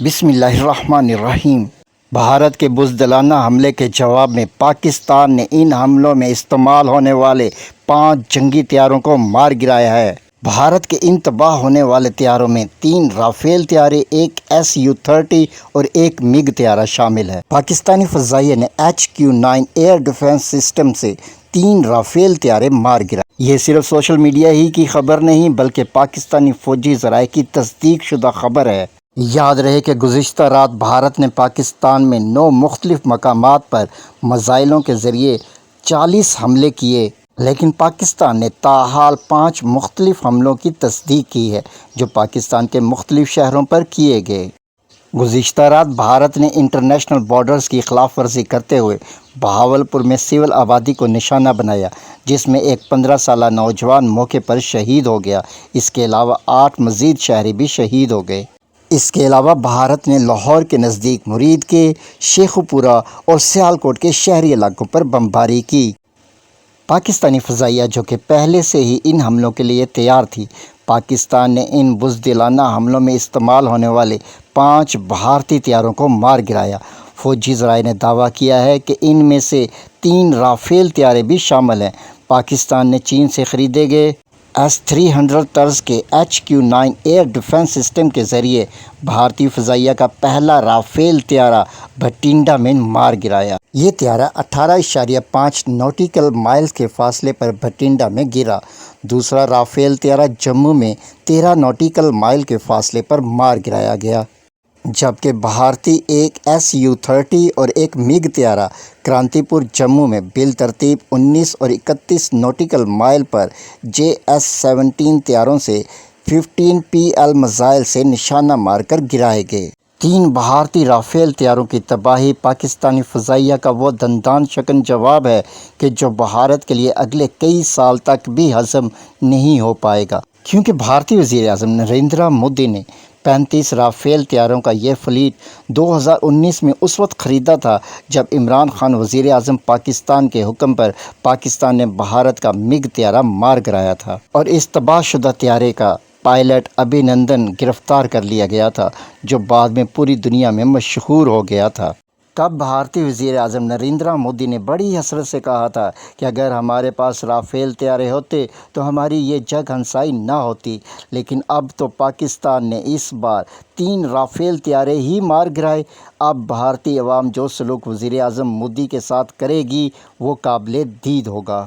بسم اللہ الرحمن الرحیم۔ بھارت کے بزدلانہ حملے کے جواب میں پاکستان نے ان حملوں میں استعمال ہونے والے 5 جنگی طیاروں کو مار گرایا ہے۔ بھارت کے ان تباہ ہونے والے طیاروں میں 3 رافیل طیارے، ایک Su-30 اور ایک MiG طیارہ شامل ہے۔ پاکستانی فضائیہ نے HQ-9 ایئر ڈیفنس سسٹم سے 3 رافیل طیارے مار گرائے۔ یہ صرف سوشل میڈیا ہی کی خبر نہیں بلکہ پاکستانی فوجی ذرائع کی تصدیق شدہ خبر ہے۔ یاد رہے کہ گزشتہ رات بھارت نے پاکستان میں 9 مختلف مقامات پر میزائلوں کے ذریعے 40 حملے کیے، لیکن پاکستان نے تاحال 5 مختلف حملوں کی تصدیق کی ہے جو پاکستان کے مختلف شہروں پر کیے گئے۔ گزشتہ رات بھارت نے انٹرنیشنل بارڈرز کی خلاف ورزی کرتے ہوئے بہاولپور میں سول آبادی کو نشانہ بنایا، جس میں ایک 15 سالہ نوجوان موقع پر شہید ہو گیا۔ اس کے علاوہ 8 مزید شہری بھی شہید ہو گئے۔ اس کے علاوہ بھارت نے لاہور کے نزدیک مرید کے، شیخوپورہ اور سیالکوٹ کے شہری علاقوں پر بمباری کی۔ پاکستانی فضائیہ، جو کہ پہلے سے ہی ان حملوں کے لیے تیار تھی، پاکستان نے ان بزدلانہ حملوں میں استعمال ہونے والے 5 بھارتی طیاروں کو مار گرایا۔ فوجی ذرائع نے دعویٰ کیا ہے کہ ان میں سے 3 رافیل طیارے بھی شامل ہیں۔ پاکستان نے چین سے خریدے گئے S-300 طرز کے HQ-9 ایئر ڈیفنس سسٹم کے ذریعے بھارتی فضائیہ کا پہلا رافیل طیارہ بھٹنڈا میں مار گرایا۔ یہ طیارہ 18.5 نوٹیکل مائلز کے فاصلے پر بھٹنڈا میں گرا۔ دوسرا رافیل طیارہ جموں میں 13 نوٹیکل مائل کے فاصلے پر مار گرایا گیا، جبکہ بھارتی ایک Su-30 اور ایک MiG طیارہ کرانتی پور جموں میں بالترتیب 19 اور 31 نوٹیکل مائل پر JS-17 طیاروں سے 15 PL میزائل سے نشانہ مار کر گرائے گئے۔ 3 بھارتی رافیل طیاروں کی تباہی پاکستانی فضائیہ کا وہ دندان شکن جواب ہے کہ جو بھارت کے لیے اگلے کئی سال تک بھی ہضم نہیں ہو پائے گا، کیونکہ بھارتی وزیر اعظم نریندر مودی نے 35 رافیل طیاروں کا یہ فلیٹ 2019 میں اس وقت خریدا تھا جب عمران خان وزیر اعظم پاکستان کے حکم پر پاکستان نے بھارت کا MiG طیارہ مار گرایا تھا، اور اس تباہ شدہ طیارے کا پائلٹ ابھینندن گرفتار کر لیا گیا تھا، جو بعد میں پوری دنیا میں مشہور ہو گیا تھا۔ تب بھارتی وزیر اعظم نریندر مودی نے بڑی حسرت سے کہا تھا کہ اگر ہمارے پاس رافیل طیارے ہوتے تو ہماری یہ جنگ ہنسائی نہ ہوتی، لیکن اب تو پاکستان نے اس بار 3 رافیل طیارے ہی مار گرائے۔ اب بھارتی عوام جو سلوک وزیر اعظم مودی کے ساتھ کرے گی وہ قابل دید ہوگا۔